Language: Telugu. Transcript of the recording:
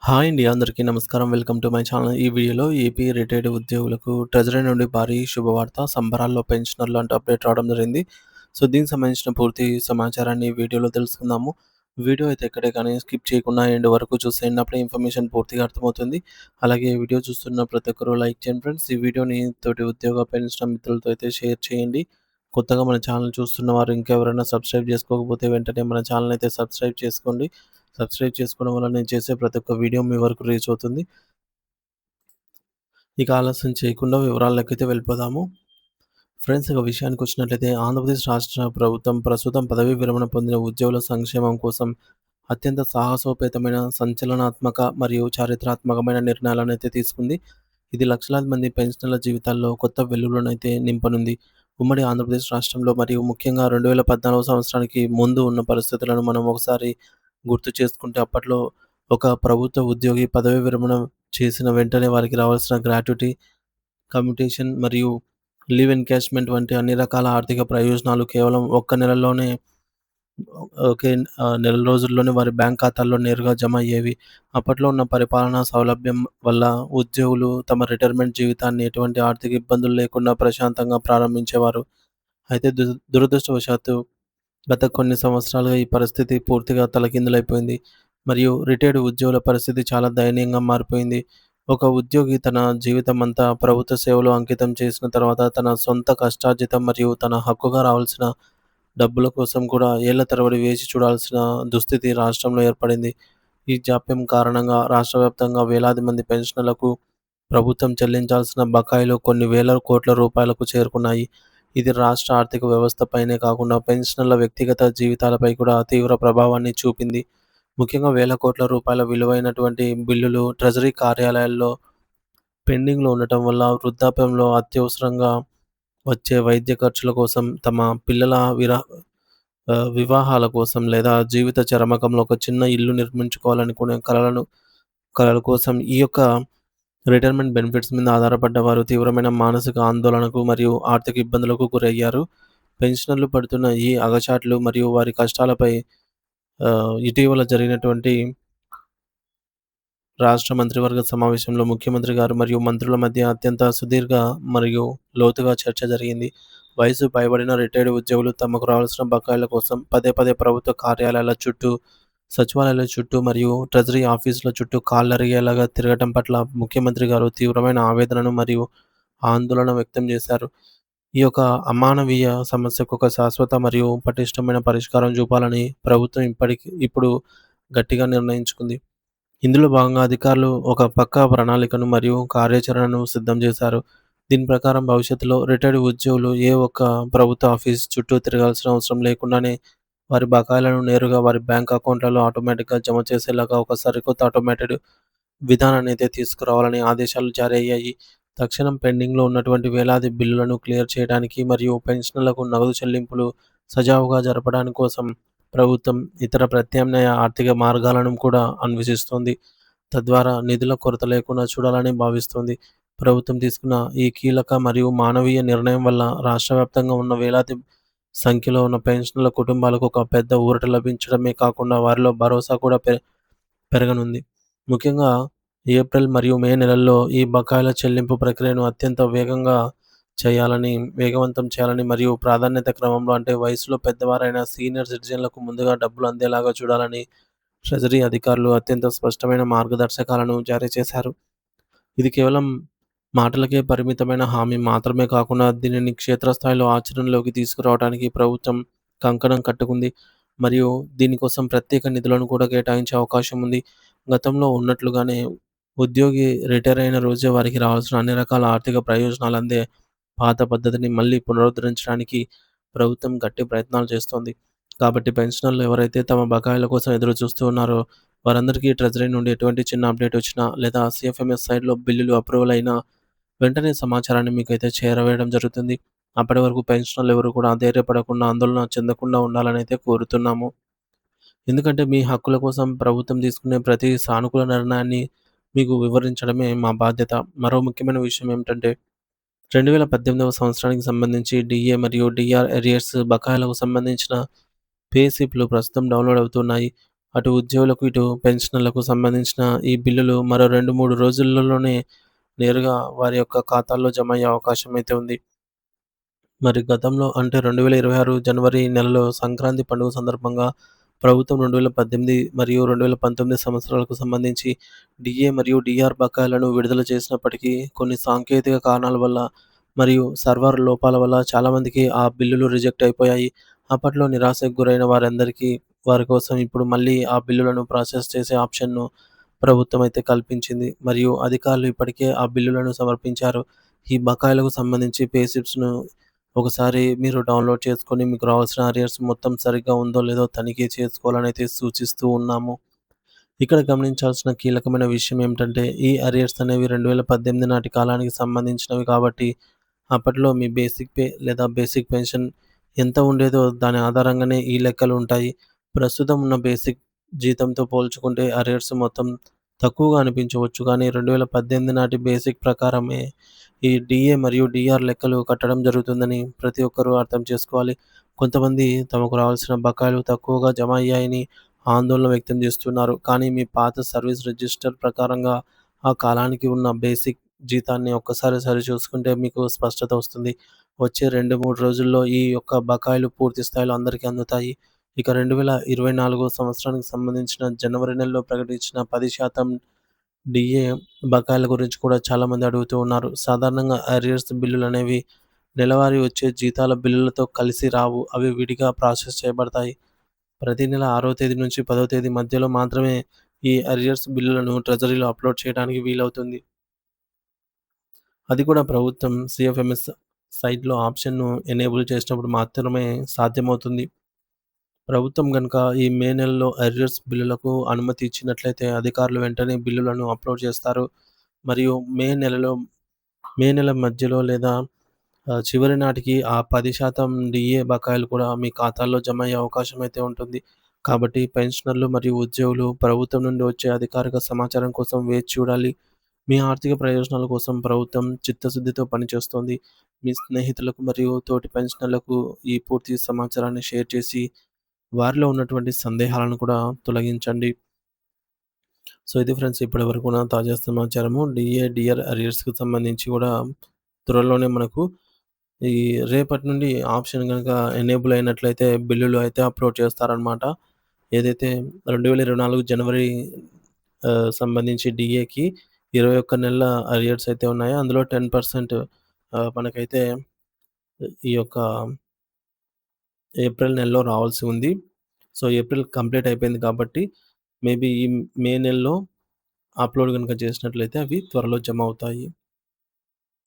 హాయ్ అండి. అందరికీ నమస్కారం. Welcome to my channel. ఈ వీడియోలో ఏపీ రిటైర్డ్ ఉద్యోగులకు ట్రెజరీ నుండి భారీ శుభవార్త. సంబరాల్లో పెన్షనర్లు అంటూ అప్డేట్ రావడం జరిగింది. సో, దీనికి సంబంధించిన పూర్తి సమాచారాన్ని ఈ వీడియోలో తెలుసుకుందాము. వీడియో అయితే ఎక్కడే కానీ స్కిప్ చేయకుండా ఎండ్ వరకు చూసేయండి. అప్పుడే ఇన్ఫర్మేషన్ పూర్తిగా అర్థమవుతుంది. అలాగే వీడియో చూస్తున్న ప్రతి ఒక్కరు లైక్ చేయండి ఫ్రెండ్స్. ఈ వీడియోని తోటి ఉద్యోగ పెన్షనర్ మిత్రులతో అయితే షేర్ చేయండి. కొత్తగా మన ఛానల్ చూస్తున్న వారు ఇంకెవరైనా సబ్స్క్రైబ్ చేసుకోకపోతే వెంటనే మన ఛానల్ అయితే సబ్స్క్రైబ్ చేసుకోండి. సబ్స్క్రైబ్ చేసుకోవడం వల్ల నేను చేసే ప్రతి ఒక్క వీడియో మీ వరకు రీచ్ అవుతుంది. ఇక ఆలస్యం చేయకుండా వివరాల్లోకైతే వెళ్ళిపోదాము. ఫ్రెండ్స్, ఇక విషయానికొచ్చినట్లయితే ఆంధ్రప్రదేశ్ రాష్ట్ర ప్రభుత్వం ప్రస్తుతం పదవీ విరమణ పొందిన ఉద్యోగుల సంక్షేమం కోసం అత్యంత సాహసోపేతమైన, సంచలనాత్మక మరియు చారిత్రాత్మకమైన నిర్ణయాలనైతే తీసుకుంది. ఇది లక్షలాది మంది పెన్షనర్ల జీవితాల్లో కొత్త వెలుగులనైతే నింపనుంది. ఉమ్మడి ఆంధ్రప్రదేశ్ రాష్ట్రంలో మరియు ముఖ్యంగా 2014 సంవత్సరానికి ముందు ఉన్న పరిస్థితులను మనం ఒకసారి గుర్తు చేసుకుంటే అప్పట్లో ఒక ప్రభుత్వ ఉద్యోగి పదవీ విరమణ చేసిన వెంటనే వారికి రావాల్సిన గ్రాట్యుటీ, కమ్యుటేషన్ మరియు లీవ్ ఎన్కాష్‌మెంట్ వంటి అన్ని రకాల ఆర్థిక ప్రయోజనాలు కేవలం ఒక్క నెలలోనే ఓకే. నెల రోజుల్లోనే వారి బ్యాంక్ ఖాతాల్లో నేరుగా జమ అయ్యేవి. అప్పట్లో ఉన్న పరిపాలనా సౌలభ్యం వల్ల ఉద్యోగులు తమ రిటైర్మెంట్ జీవితాన్ని ఎటువంటి ఆర్థిక ఇబ్బందులు లేకుండా ప్రశాంతంగా ప్రారంభించేవారు. అయితే దురదృష్టవశాత్తు గత కొన్ని సంవత్సరాలుగా ఈ పరిస్థితి పూర్తిగా తలకిందులైపోయింది. మరియు రిటైర్డ్ ఉద్యోగుల పరిస్థితి చాలా దయనీయంగా మారిపోయింది. ఒక ఉద్యోగి తన జీవితమంతా ప్రభుత్వ సేవలో అంకితం చేసిన తర్వాత తన సొంత కష్టార్జితం మరియు తన హక్కుగా రావాల్సిన డబ్బుల కోసం కూడా ఏళ్ల తరబడి వేచి చూడాల్సిన దుస్థితి రాష్ట్రంలో ఏర్పడింది. ఈ జాప్యం కారణంగా రాష్ట్ర వ్యాప్తంగా వేలాది మంది పెన్షనర్లకు ప్రభుత్వం చెల్లించాల్సిన బకాయిలు కొన్ని వేల కోట్ల రూపాయలకు చేరుకున్నాయి. ఇది రాష్ట్ర ఆర్థిక వ్యవస్థపైనే కాకుండా పెన్షనర్ల వ్యక్తిగత జీవితాలపై కూడా తీవ్ర ప్రభావాన్ని చూపింది. ముఖ్యంగా వేల కోట్ల రూపాయల విలువైనటువంటి బిల్లులు ట్రెజరీ కార్యాలయాల్లో పెండింగ్‌లో ఉండటం వల్ల వృద్ధాప్యంలో అత్యవసరంగా వచ్చే వైద్య ఖర్చుల కోసం, తమ పిల్లల వివాహాల కోసం లేదా జీవిత చరమకంలో ఒక చిన్న ఇల్లు నిర్మించుకోవాలనుకునే కలల కోసం ఈ యొక్క రిటైర్మెంట్ బెనిఫిట్స్ మీద ఆధారపడ్డ వారు తీవ్రమైన మానసిక ఆందోళనకు మరియు ఆర్థిక ఇబ్బందులకు గురయ్యారు. పెన్షనర్లు పడుతున్న ఈ అగచాట్లు మరియు వారి కష్టాలపై ఇటీవల జరిగినటువంటి రాష్ట్ర మంత్రివర్గ సమావేశంలో ముఖ్యమంత్రి గారు మరియు మంత్రుల మధ్య అత్యంత సుదీర్ఘ మరియు లోతుగా చర్చ జరిగింది. వయసు పైబడిన రిటైర్డ్ ఉద్యోగులు తమకు రావాల్సిన బకాయిల కోసం పదే పదే ప్రభుత్వ కార్యాలయాల చుట్టూ, సచివాలయాల చుట్టూ మరియు ట్రెజరీ ఆఫీసుల చుట్టూ కాళ్ళరిగేలాగా తిరగటం పట్ల ముఖ్యమంత్రి గారు తీవ్రమైన ఆవేదనను మరియు ఆందోళన వ్యక్తం చేశారు. ఈ యొక్క అమానవీయ సమస్యకు ఒక శాశ్వత మరియు పటిష్టమైన పరిష్కారం చూపాలని ప్రభుత్వం ఇప్పుడు గట్టిగా నిర్ణయించుకుంది. ఇందులో భాగంగా అధికారులు ఒక పక్కా ప్రణాళికను మరియు కార్యాచరణను సిద్ధం చేశారు. దీని ప్రకారం భవిష్యత్తులో రిటైర్డ్ ఉద్యోగులు ఏ ఒక్క ప్రభుత్వ ఆఫీస్ చుట్టూ తిరగాల్సిన అవసరం లేకుండానే వారి బకాయిలను నేరుగా వారి బ్యాంక్ అకౌంట్లలో ఆటోమేటిక్‌గా జమ చేసేలాగా ఒక సరికొత్త ఆటోమేటెడ్ విధానాన్ని అయితే తీసుకురావాలని ఆదేశాలు జారీ అయ్యాయి. తక్షణం పెండింగ్‌లో ఉన్నటువంటి వేలాది బిల్లులను క్లియర్ చేయడానికి మరియు పెన్షనర్లకు నగదు చెల్లింపులు సజావుగా జరపడానికి కోసం ప్రభుత్వం ఇతర ప్రత్యామ్నాయ ఆర్థిక మార్గాలను కూడా అన్వేషిస్తోంది. తద్వారా నిధుల కొరత లేకుండా చూడాలని భావిస్తోంది. ప్రభుత్వం తీసుకున్న ఈ కీలక మరియు మానవీయ నిర్ణయం వల్ల రాష్ట్ర వ్యాప్తంగా ఉన్న వేలాది సంఖ్యలో ఉన్న పెన్షనర్ల కుటుంబాలకు ఒక పెద్ద ఊరట లభించడమే కాకుండా వారిలో భరోసా కూడా పెరగనుంది. ముఖ్యంగా ఏప్రిల్ మరియు మే నెలల్లో ఈ బకాయిల చెల్లింపు ప్రక్రియను అత్యంత వేగవంతం చేయాలని మరియు ప్రాధాన్యత క్రమంలో అంటే వయసులో పెద్దవారైన సీనియర్ సిటిజన్లకు ముందుగా డబ్బులు అందేలాగా చూడాలని ట్రెజరీ అధికారులు అత్యంత స్పష్టమైన మార్గదర్శకాలను జారీ చేశారు. ఇది కేవలం మాటలకే పరిమితమైన హామీ మాత్రమే కాకుండా దీనిని క్షేత్రస్థాయిలో ఆచరణలోకి తీసుకురావడానికి ప్రభుత్వం కంకణం కట్టుకుంది. మరియు దీనికోసం ప్రత్యేక నిధులను కూడా కేటాయించే అవకాశం ఉంది. గతంలో ఉన్నట్లుగానే ఉద్యోగి రిటైర్ అయిన రోజే వారికి రావాల్సిన అన్ని రకాల ఆర్థిక ప్రయోజనాలు అందే పాత పద్ధతిని మళ్ళీ పునరుద్ధరించడానికి ప్రభుత్వం గట్టి ప్రయత్నాలు చేస్తోంది. కాబట్టి పెన్షనర్లు ఎవరైతే తమ బకాయిల కోసం ఎదురు చూస్తూ ఉన్నారో వారందరికీ ట్రెజరీ నుండి ఎటువంటి చిన్న అప్డేట్ వచ్చినా లేదా సీఎఫ్ఎంఎస్ సైట్‌లో బిల్లులు అప్రూవల్ అయినా వెంటనే సమాచారాన్ని మీకైతే చేరవేయడం జరుగుతుంది. అప్పటి వరకు పెన్షనర్లు ఎవరు కూడా ధైర్యపడకుండా, ఆందోళన చెందకుండా ఉండాలని అయితే కోరుతున్నాము. ఎందుకంటే మీ హక్కుల కోసం ప్రభుత్వం తీసుకునే ప్రతి సానుకూల నిర్ణయాన్ని మీకు వివరించడమే మా బాధ్యత. మరో ముఖ్యమైన విషయం ఏమిటంటే 2018 సంవత్సరానికి సంబంధించి డీఏ మరియు డీఆర్ అరియర్స్ బకాయిలకు సంబంధించిన పే స్లిప్‌లు ప్రస్తుతం డౌన్‌లోడ్ అవుతున్నాయి. అటు ఉద్యోగులకు, ఇటు పెన్షనర్లకు సంబంధించిన ఈ బిల్లులు మరో 2, 3 రోజులలోనే నేరుగా వారి యొక్క ఖాతాల్లో జమ అయ్యే అవకాశం అయితే ఉంది. మరి గతంలో అంటే 2026 జనవరి నెలలో సంక్రాంతి పండుగ సందర్భంగా ప్రభుత్వం 2018 మరియు 2019 సంవత్సరాలకు సంబంధించి డీఏ మరియు డీఆర్ బకాయిలను విడుదల చేసినప్పటికీ కొన్ని సాంకేతిక కారణాల వల్ల మరియు సర్వర్ లోపాల వల్ల చాలామందికి ఆ బిల్లులు రిజెక్ట్ అయిపోయాయి. అప్పట్లో నిరాశకు గురైన వారి కోసం ఇప్పుడు మళ్ళీ ఆ బిల్లులను ప్రాసెస్ చేసే ఆప్షన్‌ను ప్రభుత్వం అయితే కల్పించింది. మరియు అధికారులు ఇప్పటికే ఆ బిల్లులను సమర్పించారు. ఈ బకాయిలకు సంబంధించి పే స్లిప్స్‌ను ఒకసారి మీరు డౌన్‌లోడ్ చేసుకొని మీకు రావాల్సిన అరియర్స్ మొత్తం సరిగ్గా ఉందో లేదో తనిఖీ చేసుకోవాలనైతే సూచిస్తూ ఉన్నాము. ఇక్కడ గమనించాల్సిన కీలకమైన విషయం ఏమిటంటే, ఈ అరియర్స్ అనేవి 2018 నాటి కాలానికి సంబంధించినవి కాబట్టి, అప్పట్లో మీ బేసిక్ పే లేదా బేసిక్ పెన్షన్ ఎంత ఉండేదో దాని ఆధారంగానే ఈ లెక్కలు ఉంటాయి. ప్రస్తుతం ఉన్న బేసిక్ జీతంతో పోల్చుకుంటే అరియర్స్ మొత్తం తక్కువగా అనిపించవచ్చు. కానీ 2018 నాటి బేసిక్ ప్రకారమే ఈ డీఏ మరియు డీఆర్ లెక్కలు కట్టడం జరుగుతుందని ప్రతి ఒక్కరూ అర్థం చేసుకోవాలి. కొంతమంది తమకు రావాల్సిన బకాయిలు తక్కువగా జమ అయ్యాయని ఆందోళన వ్యక్తం చేస్తున్నారు. కానీ మీ పాత సర్వీస్ రిజిస్టర్ ప్రకారంగా ఆ కాలానికి ఉన్న బేసిక్ జీతాన్ని ఒక్కసారి సరిచూసుకుంటే మీకు స్పష్టత వస్తుంది. వచ్చే 2, 3 రోజుల్లో ఈ యొక్క బకాయిలు పూర్తి స్థాయిలో అందరికీ అందుతాయి. ఇక 2024 సంవత్సరానికి సంబంధించిన జనవరి నెలలో ప్రకటించిన 10% డీఏ బకాయిల గురించి కూడా చాలామంది అడుగుతూ ఉన్నారు. సాధారణంగా అరియర్స్ బిల్లులనేవి నెలవారీ వచ్చే జీతాల బిల్లులతో కలిసి రావు. అవి విడిగా ప్రాసెస్ చేయబడతాయి. ప్రతి నెల 6వ తేదీ నుంచి 10వ తేదీ మధ్యలో మాత్రమే ఈ అరియర్స్ బిల్లులను ట్రెజరీలో అప్‌లోడ్ చేయడానికి వీలవుతుంది. అది కూడా ప్రభుత్వం సీఎఫ్ఎంఎస్ సైట్‌లో ఆప్షన్‌ను ఎనేబుల్ చేసినప్పుడు మాత్రమే సాధ్యమవుతుంది. ప్రభుత్వం గనుక ఈ మే నెలలో అరియర్స్ బిల్లులకు అనుమతి ఇచ్చినట్లయితే అధికారులు వెంటనే బిల్లులను అప్‌లోడ్ చేస్తారు. మరియు మే నెల మధ్యలో లేదా చివరి నాటికి ఆ 10% డీఏ బకాయిలు కూడా మీ ఖాతాల్లో జమ అయ్యే అవకాశం అయితే ఉంటుంది. కాబట్టి పెన్షనర్లు మరియు ఉద్యోగులు ప్రభుత్వం నుండి వచ్చే అధికారిక సమాచారం కోసం వేచి చూడాలి. మీ ఆర్థిక ప్రయోజనాల కోసం ప్రభుత్వం చిత్తశుద్ధితో పనిచేస్తోంది. మీ స్నేహితులకు మరియు తోటి పెన్షనర్లకు ఈ పూర్తి సమాచారాన్ని షేర్ చేసి వారిలో ఉన్నటువంటి సందేహాలను కూడా తొలగించండి. సో, ఇది ఫ్రెండ్స్ ఇప్పటివరకు ఉన్న తాజా సమాచారము. డీఏ, డీఆర్ అరియర్స్‌కి సంబంధించి కూడా త్వరలోనే మనకు ఈ రేపటి నుండి ఆప్షన్ గనక ఎనేబుల్ అయినట్లయితే బిల్లులు అయితే అప్‌లోడ్ చేస్తారనమాట. ఏదైతే 2024 జనవరి సంబంధించి డీఏకి 21 నెలల అరియర్స్ అయితే ఉన్నాయో అందులో 10% మనకైతే ఈ యొక్క ఏప్రిల్ నెలలో రావాల్సి ఉంది. సో, ఏప్రిల్ కంప్లీట్ అయిపోయింది కాబట్టి మేబీ ఈ మే నెలలో అప్‌లోడ్ గనుక చేసినట్లయితే అవి త్వరలో జమ అవుతాయి.